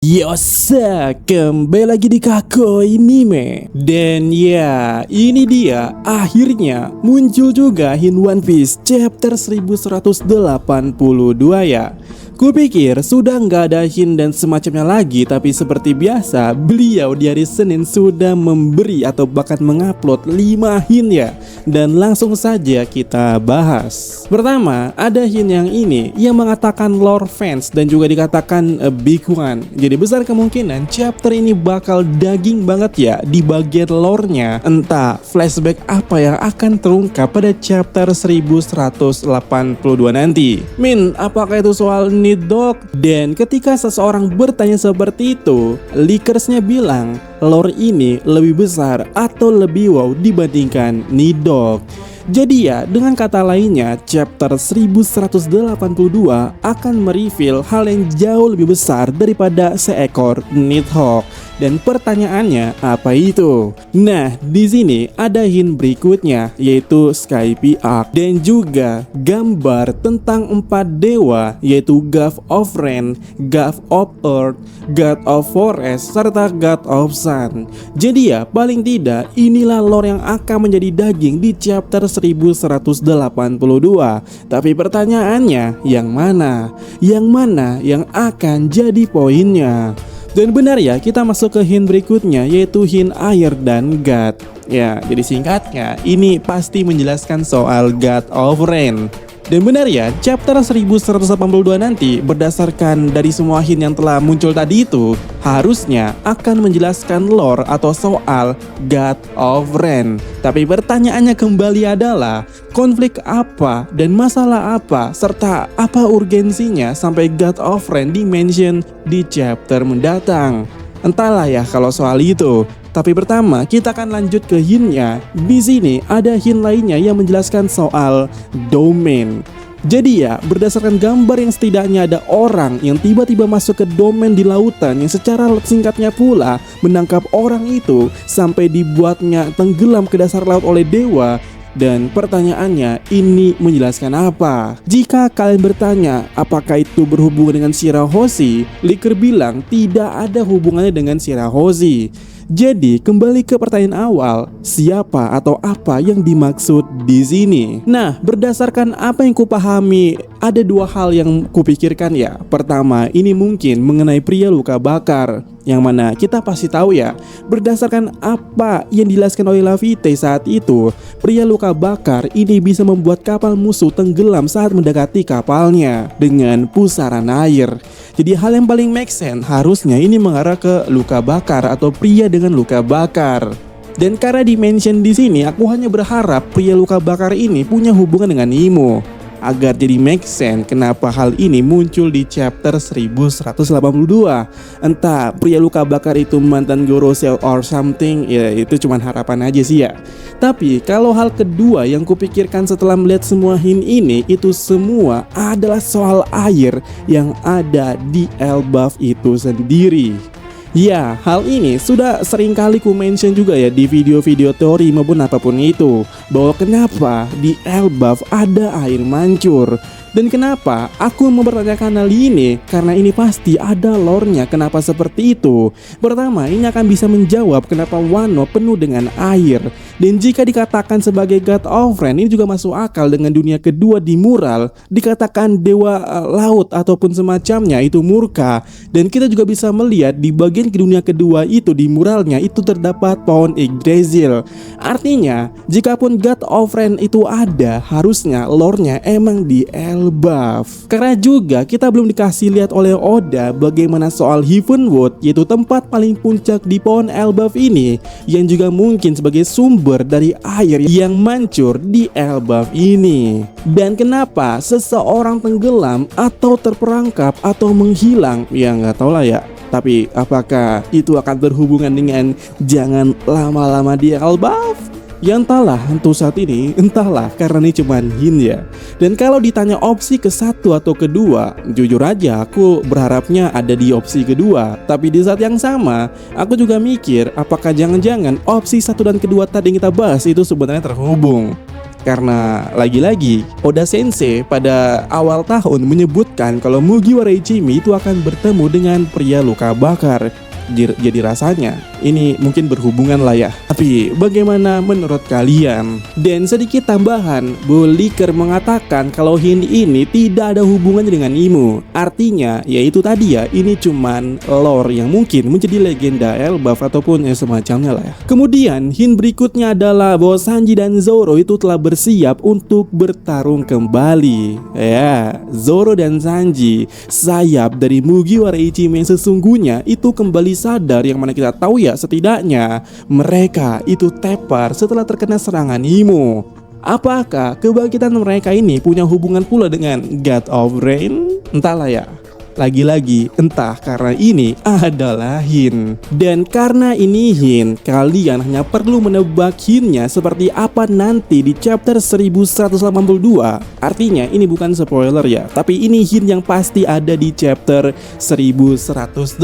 Yosa, kembali lagi di Kakoi Anime. Dan ya, ini dia akhirnya muncul juga Hin One Piece chapter 1182 ya. Kupikir sudah nggak ada Hin dan semacamnya lagi, tapi seperti biasa beliau di hari Senin sudah memberi atau bahkan mengupload 5 Hin ya. Dan langsung saja kita bahas. Pertama, ada Hin yang ini yang mengatakan lore fans dan juga dikatakan a big one. Jadi besar kemungkinan chapter ini bakal daging banget ya di bagian lore-nya. Entah flashback apa yang akan terungkap pada chapter 1182 nanti. Apakah itu soal Nidhogg? Dan ketika seseorang bertanya seperti itu, leakersnya bilang lore ini lebih besar atau lebih wow dibandingkan Nidhogg. Jadi ya, dengan kata lainnya, chapter 1182 akan mereveal hal yang jauh lebih besar daripada seekor Nidhogg. Dan pertanyaannya, apa itu? Nah, di sini ada hint berikutnya, yaitu Skype Arc dan juga gambar tentang 4 dewa, yaitu God of Rain, God of Earth, God of Forest, serta God of Sun. Jadi ya, paling tidak inilah lore yang akan menjadi daging di chapter 1182. Tapi pertanyaannya, yang mana? Yang mana yang akan jadi poinnya? Dan benar ya, kita masuk ke hint berikutnya, yaitu hint air dan God. Ya, jadi singkatnya ini pasti menjelaskan soal God of Rain. Dan benar ya, chapter 1182 nanti berdasarkan dari semua hint yang telah muncul tadi itu harusnya akan menjelaskan lore atau soal God of Rain. Tapi pertanyaannya kembali adalah konflik apa dan masalah apa serta apa urgensinya sampai God of Rain di-mention di chapter mendatang. Entahlah ya kalau soal itu. Tapi pertama kita akan lanjut ke hintnya. Di sini ada hint lainnya yang menjelaskan soal domain. Jadi ya, berdasarkan gambar yang setidaknya ada orang yang tiba-tiba masuk ke domain di lautan yang secara singkatnya pula menangkap orang itu sampai dibuatnya tenggelam ke dasar laut oleh dewa. Dan pertanyaannya, ini menjelaskan apa? Jika kalian bertanya apakah itu berhubungan dengan Shirahoshi, leaker bilang tidak ada hubungannya dengan Shirahoshi. Jadi kembali ke pertanyaan awal, siapa atau apa yang dimaksud di sini? Nah, berdasarkan apa yang kupahami, ada 2 hal yang kupikirkan ya. Pertama, ini mungkin mengenai pria luka bakar, yang mana kita pasti tahu ya, berdasarkan apa yang dijelaskan oleh Laffy saat itu, pria luka bakar ini bisa membuat kapal musuh tenggelam saat mendekati kapalnya dengan pusaran air. Jadi hal yang paling make sense harusnya ini mengarah ke luka bakar atau pria dengan luka bakar. Dan karena di-mention di sini, aku hanya berharap pria luka bakar ini punya hubungan dengan Imo, agar jadi make sense kenapa hal ini muncul di chapter 1182. Entah pria luka bakar itu mantan Gorosei or something, ya itu cuma harapan aja sih ya. Tapi kalau hal kedua yang kupikirkan setelah melihat semua hint ini, itu semua adalah soal air yang ada di Elbaf itu sendiri. Ya, hal ini sudah sering kali ku mention juga ya di video-video teori maupun apapun itu, bahwa kenapa di Elbaf ada air mancur. Dan kenapa aku mempertanyakan hal ini? Karena ini pasti ada lore-nya kenapa seperti itu. Pertama, ini akan bisa menjawab kenapa Wano penuh dengan air. Dan jika dikatakan sebagai God of Rain, ini juga masuk akal dengan dunia kedua di mural dikatakan dewa laut ataupun semacamnya itu murka. Dan kita juga bisa melihat di bagian dunia kedua itu di muralnya itu terdapat pohon Yggdrasil. Artinya, jikapun God of Rain itu ada, harusnya lore-nya emang di Elbaf. Karena juga kita belum dikasih lihat oleh Oda bagaimana soal Heavenwood, yaitu tempat paling puncak di pohon Elbaf ini, yang juga mungkin sebagai sumber dari air yang mancur di Elbaf ini. Dan kenapa seseorang tenggelam atau terperangkap atau menghilang, ya nggak tahu lah ya. Tapi apakah itu akan berhubungan dengan jangan lama-lama di Elbaf? Ya entahlah, untuk saat ini entahlah, karena ini cuman hint ya. Dan kalau ditanya opsi ke satu atau kedua, jujur aja aku berharapnya ada di opsi kedua. Tapi di saat yang sama, aku juga mikir apakah jangan-jangan opsi 1 dan kedua tadi yang kita bahas itu sebenarnya terhubung. Karena lagi-lagi Oda Sensei pada awal tahun menyebutkan kalau Mugiwara Ichimi itu akan bertemu dengan pria luka bakar. Jadi rasanya ini mungkin berhubungan lah ya. Tapi bagaimana menurut kalian? Dan sedikit tambahan, Boliker mengatakan kalau Hin ini tidak ada hubungannya dengan Imo. Artinya yaitu tadi ya, ini cuman lore yang mungkin menjadi legenda Elbaf ataupun semacamnya lah ya. Kemudian Hin berikutnya adalah bahwa Sanji dan Zoro itu telah bersiap untuk bertarung kembali. Ya, Zoro dan Sanji, sayap dari Mugiwara Ichimi yang sesungguhnya itu kembali sadar, yang mana kita tahu ya setidaknya mereka itu tepar setelah terkena serangan Imo. Apakah kebangkitan mereka ini punya hubungan pula dengan God of Rain? Entahlah ya. Lagi-lagi entah karena ini adalah Hin. Dan karena ini Hin, kalian hanya perlu menebak Hinnya seperti apa nanti di chapter 1182. Artinya ini bukan spoiler ya, tapi ini Hin yang pasti ada di chapter 1182.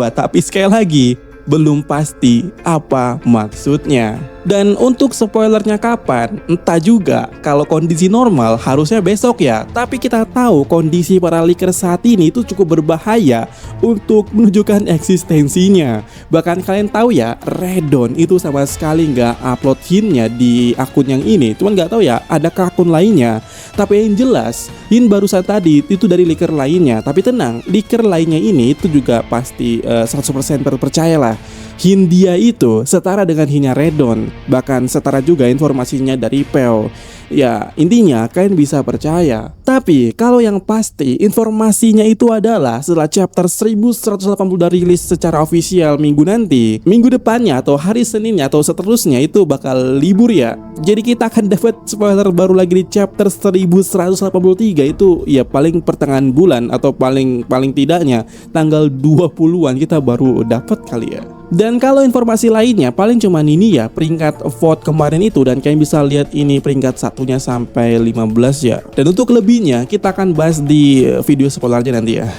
Tapi sekali lagi belum pasti apa maksudnya. Dan untuk spoilernya kapan, entah juga. Kalau kondisi normal harusnya besok ya. Tapi kita tahu kondisi para leaker saat ini itu cukup berbahaya untuk menunjukkan eksistensinya. Bahkan kalian tahu ya, Redon itu sama sekali nggak upload Hinnya di akun yang ini. Cuman nggak tahu ya, ada ke akun lainnya. Tapi yang jelas, Hin barusan tadi itu dari leaker lainnya. Tapi tenang, leaker lainnya ini itu juga pasti 100% percayalah. Hin dia itu setara dengan Hinnya Redon, bahkan setara juga informasinya dari Peo. Ya intinya kalian bisa percaya. Tapi kalau yang pasti informasinya itu adalah setelah chapter 1180 dari rilis secara official minggu nanti, minggu depannya atau hari Seninnya atau seterusnya itu bakal libur ya. Jadi kita akan dapat spoiler baru lagi di chapter 1183 itu ya paling pertengahan bulan atau paling tidaknya tanggal 20-an kita baru dapat kali ya. Dan kalau informasi lainnya paling cuman ini ya, peringkat vote kemarin itu, dan kalian bisa lihat ini peringkat satunya sampai 15 ya. Dan untuk lebihnya kita akan bahas di video spoilernya nanti ya.